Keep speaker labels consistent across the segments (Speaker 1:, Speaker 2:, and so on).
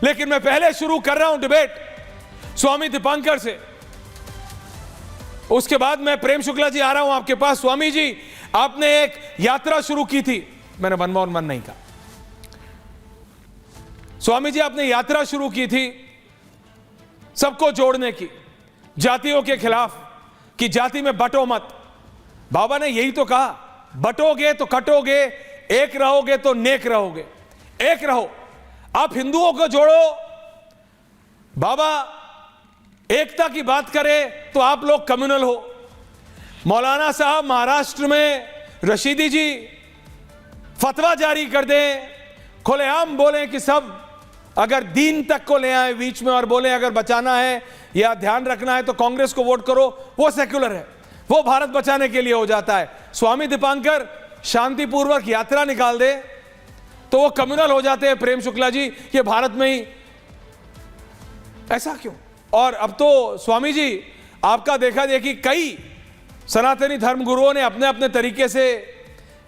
Speaker 1: लेकिन मैं पहले शुरू कर रहा हूं डिबेट स्वामी दीपांकर से, उसके बाद मैं प्रेम शुक्ला जी आ रहा हूं आपके पास। स्वामी जी, आपने एक यात्रा शुरू की थी, मैंने मनमोहन मन नहीं कहा। स्वामी जी, आपने यात्रा शुरू की थी सबको जोड़ने की, जातियों के खिलाफ, कि जाति में बंटो मत। बाबा ने यही तो कहा, बंटोगे तो कटोगे, एक रहोगे तो नेक रहोगे। एक रहो, आप हिंदुओं को जोड़ो। बाबा एकता की बात करें तो आप लोग कम्युनल हो। मौलाना साहब महाराष्ट्र में रशीदी जी फतवा जारी कर दें, खुलेआम बोलें कि सब अगर दीन तक को ले आए बीच में और बोले अगर बचाना है या ध्यान रखना है तो कांग्रेस को वोट करो, वो सेक्युलर है, वो भारत बचाने के लिए हो जाता है। स्वामी दीपांकर शांतिपूर्वक यात्रा निकाल दे तो वो कम्युनल हो जाते हैं। प्रेम शुक्ला जी, ये भारत में ही ऐसा क्यों? और अब तो स्वामी जी आपका देखा देखी कई सनातनी धर्म गुरुओं ने अपने अपने तरीके से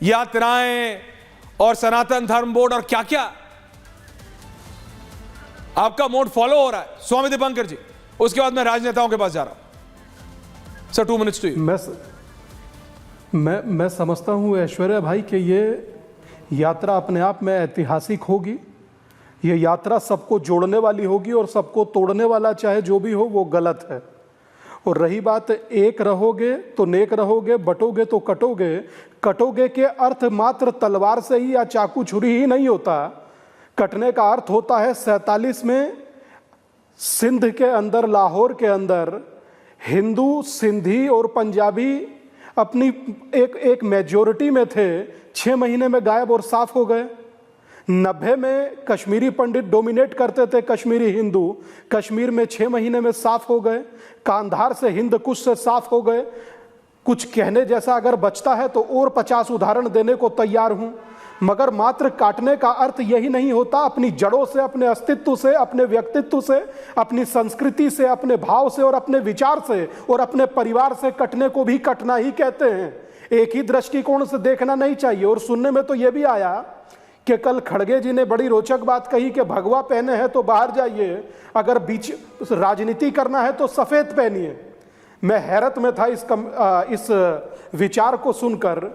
Speaker 1: यात्राएं और सनातन धर्म बोर्ड और क्या क्या आपका मोड फॉलो हो रहा है। स्वामी दीपांकर जी, उसके बाद मैं राजनेताओं के पास जा रहा हूं। Sir 2 minutes to you.
Speaker 2: मैं समझता हूं ऐश्वर्या भाई कि ये यात्रा अपने आप में ऐतिहासिक होगी। ये यात्रा सबको जोड़ने वाली होगी और सबको तोड़ने वाला चाहे जो भी हो वो गलत है। और रही बात एक रहोगे तो नेक रहोगे, बटोगे तो कटोगे, कटोगे के अर्थ मात्र तलवार से ही या चाकू छुरी ही नहीं होता। कटने का अर्थ होता है 47 में सिंध के अंदर, लाहौर के अंदर हिंदू, सिंधी और पंजाबी अपनी एक मेजॉरिटी में थे, 6 महीने में गायब और साफ हो गए। 90 में कश्मीरी पंडित डोमिनेट करते थे, कश्मीरी हिंदू कश्मीर में 6 महीने में साफ हो गए। कांधार से हिंद कुश से साफ हो गए। कुछ कहने जैसा अगर बचता है तो और 50 उदाहरण देने को तैयार हूं। मगर मात्र काटने का अर्थ यही नहीं होता। अपनी जड़ों से, अपने अस्तित्व से, अपने व्यक्तित्व से, अपनी संस्कृति से, अपने भाव से और अपने विचार से और अपने परिवार से कटने को भी कटना ही कहते हैं। एक ही दृष्टिकोण से देखना नहीं चाहिए। और सुनने में तो यह भी आया कि कल खड़गे जी ने बड़ी रोचक बात कही कि भगवा पहने हैं तो बाहर जाइए, अगर बीच राजनीति करना है तो सफेद पहनिए। मैं हैरत में था इस विचार को सुनकर।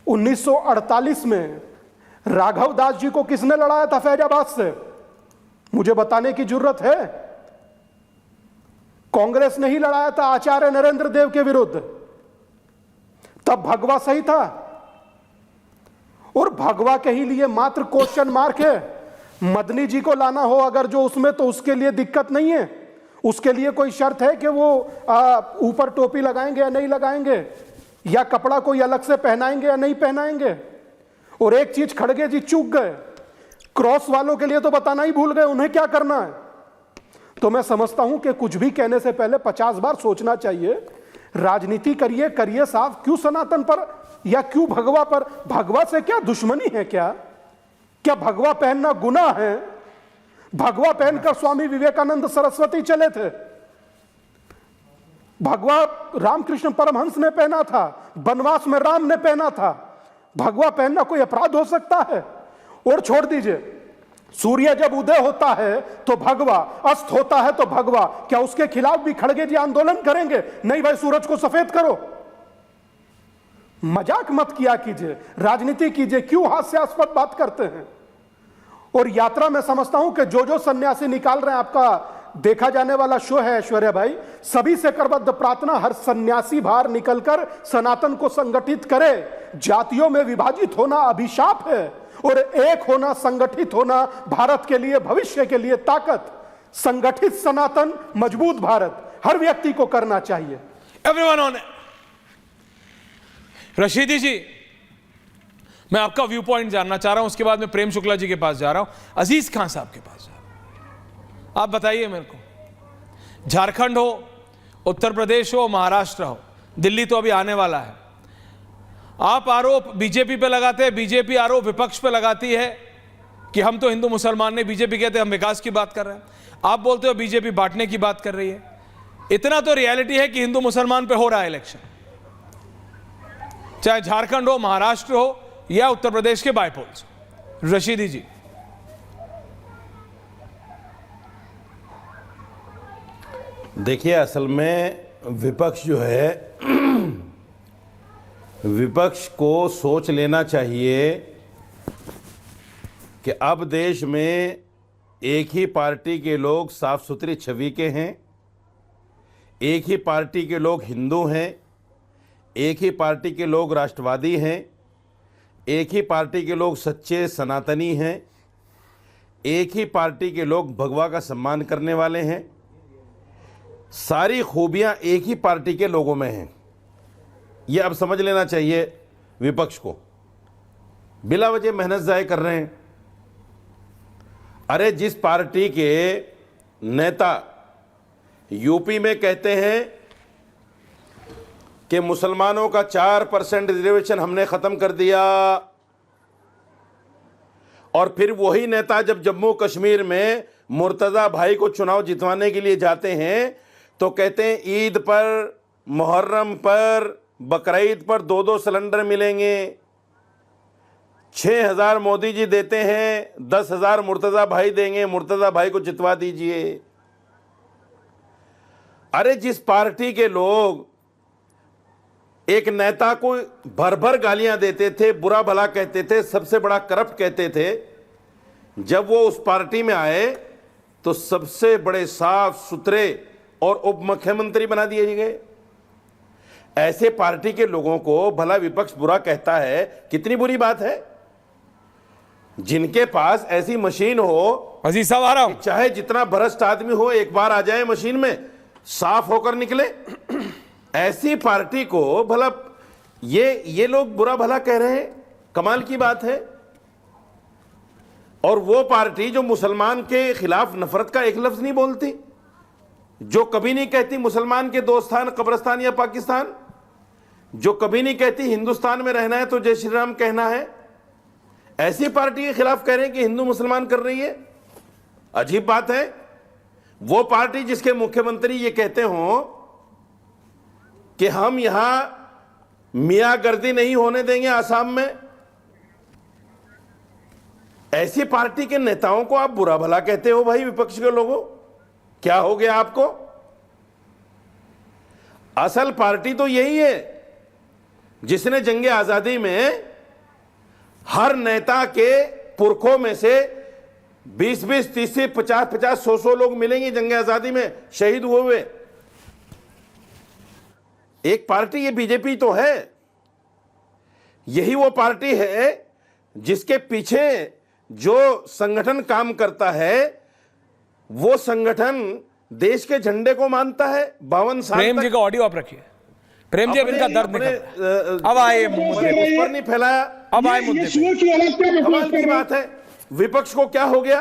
Speaker 2: 1948 में राघव दास जी को किसने लड़ाया था फैजाबाद से? मुझे बताने की जरूरत है? कांग्रेस ने ही लड़ाया था आचार्य नरेंद्र देव के विरुद्ध। तब भगवा सही था। और भगवा के ही लिए मात्र क्वेश्चन मार्क है। मदनी जी को लाना हो अगर जो उसमें, तो उसके लिए दिक्कत नहीं है। उसके लिए कोई शर्त है कि वो ऊपर टोपी लगाएंगे या नहीं लगाएंगे, या कपड़ा कोई अलग से पहनाएंगे या नहीं पहनाएंगे। और एक चीज खड़गे जी चूक गए, क्रॉस वालों के लिए तो बताना ही भूल गए उन्हें क्या करना है। तो मैं समझता हूं कि कुछ भी कहने से पहले 50 बार सोचना चाहिए। राजनीति करिए साफ। क्यों सनातन पर या क्यों भगवा पर? भगवा से क्या दुश्मनी है? क्या भगवा पहनना गुनाह है? भगवा पहनकर स्वामी विवेकानंद सरस्वती चले थे। भगवा रामकृष्ण परमहंस ने पहना था, वनवास में राम ने पहना था। भगवा पहनना कोई अपराध हो सकता है? और छोड़ दीजिए, सूर्य जब उदय होता है तो भगवा, अस्त होता है तो भगवा। क्या उसके खिलाफ भी खड़गे जी आंदोलन करेंगे? नहीं भाई, सूरज को सफेद करो। मजाक मत किया कीजिए, राजनीति कीजिए। क्यों हास्यास्पद बात करते हैं? और यात्रा में समझता हूं कि जो सन्यासी निकाल रहे हैं, आपका देखा जाने वाला शो है ऐश्वर्या भाई, सभी से करबद्ध प्रार्थना, हर सन्यासी बाहर निकलकर सनातन को संगठित करे। जातियों में विभाजित होना अभिशाप है और एक होना, संगठित होना भारत के लिए, भविष्य के लिए ताकत। संगठित सनातन, मजबूत भारत हर व्यक्ति को करना चाहिए।
Speaker 1: Everyone on. रशीदी जी, मैं आपका व्यू पॉइंट जानना चाह रहा हूं, उसके बाद मैं प्रेम शुक्ला जी के पास जा रहा हूं, अजीज खान साहब के पास जा रहा हूं। आप बताइए मेरे को, झारखंड हो, उत्तर प्रदेश हो, महाराष्ट्र हो, दिल्ली तो अभी आने वाला है, आप आरोप बीजेपी पे लगाते हैं, बीजेपी आरोप विपक्ष पे लगाती है कि हम तो हिंदू मुसलमान नहीं, बीजेपी कहते हैं हम विकास की बात कर रहे हैं, आप बोलते हो बीजेपी बांटने की बात कर रही है। इतना तो रियलिटी है कि हिंदू मुसलमान पे हो रहा है इलेक्शन, चाहे झारखंड हो, महाराष्ट्र हो या उत्तर प्रदेश के बायपोल्स। रशीदी जी,
Speaker 3: देखिए, असल में विपक्ष जो है विपक्ष को सोच लेना चाहिए कि अब देश में एक ही पार्टी के लोग साफ सुथरी छवि के हैं, एक ही पार्टी के लोग हिंदू हैं, एक ही पार्टी के लोग राष्ट्रवादी हैं, एक ही पार्टी के लोग सच्चे सनातनी हैं, एक ही पार्टी के लोग भगवा का सम्मान करने वाले हैं। सारी खूबियां एक ही पार्टी के लोगों में हैं। ये अब समझ लेना चाहिए विपक्ष को। बिला वजह मेहनत ज़ाय कर रहे हैं। अरे जिस पार्टी के नेता यूपी में कहते हैं कि मुसलमानों का 4% रिजर्वेशन हमने ख़त्म कर दिया, और फिर वही नेता जब जम्मू कश्मीर में मुर्तज़ा भाई को चुनाव जितवाने के लिए जाते हैं तो कहते हैं ईद पर, मुहर्रम पर, बकरीद पर 2-2 सिलेंडर मिलेंगे। 6,000 मोदी जी देते हैं, 10,000 मुर्तज़ा भाई देंगे, मुर्तज़ा भाई को जितवा दीजिए। अरे जिस पार्टी के लोग एक नेता को भर भर गालियां देते थे, बुरा भला कहते थे, सबसे बड़ा करप्ट कहते थे, जब वो उस पार्टी में आए तो सबसे बड़े साफ सुथरे और उप मुख्यमंत्री बना दिए गए। ऐसे पार्टी के लोगों को भला विपक्ष बुरा कहता है, कितनी बुरी बात है। जिनके पास ऐसी मशीन हो,
Speaker 1: अजीज साहब आ रहा हूं,
Speaker 3: चाहे जितना भ्रष्ट आदमी हो, एक बार आ जाए मशीन में, साफ होकर निकले। ऐसी पार्टी को भला ये लोग बुरा भला कह रहे हैं, कमाल की बात है। और वो पार्टी जो मुसलमान के खिलाफ नफरत का एक लफ्ज नहीं बोलती, जो कभी नहीं कहती मुसलमान के दोस्तान कब्रिस्तान या पाकिस्तान, जो कभी नहीं कहती हिंदुस्तान में रहना है तो जय श्री राम कहना है, ऐसी पार्टी के खिलाफ कह रहे हैं कि हिंदू मुसलमान कर रही है। अजीब बात है। वो पार्टी जिसके मुख्यमंत्री ये कहते हो कि हम यहां मियाँगर्दी नहीं होने देंगे आसाम में, ऐसी पार्टी के नेताओं को आप बुरा भला कहते हो। भाई विपक्ष के लोगों, क्या हो गया आपको? असल पार्टी तो यही है जिसने जंगे आजादी में हर नेता के पुरखों में से 20-20, 30-30, 50-50, 100-100 लोग मिलेंगे जंगे आजादी में शहीद हुए हुए। एक पार्टी ये बीजेपी तो है। यही वो पार्टी है जिसके पीछे जो संगठन काम करता है, वो संगठन देश के झंडे को मानता है। 52 साल
Speaker 1: प्रेम जी का ऑडियो आप रखिए। प्रेम जी अब इनका दर्द निकल, अब आए मुद्दे
Speaker 3: पर नहीं फैलाया,
Speaker 1: अब आए मुद्दे पे।
Speaker 3: कमाल की बात है। विपक्ष को क्या हो गया?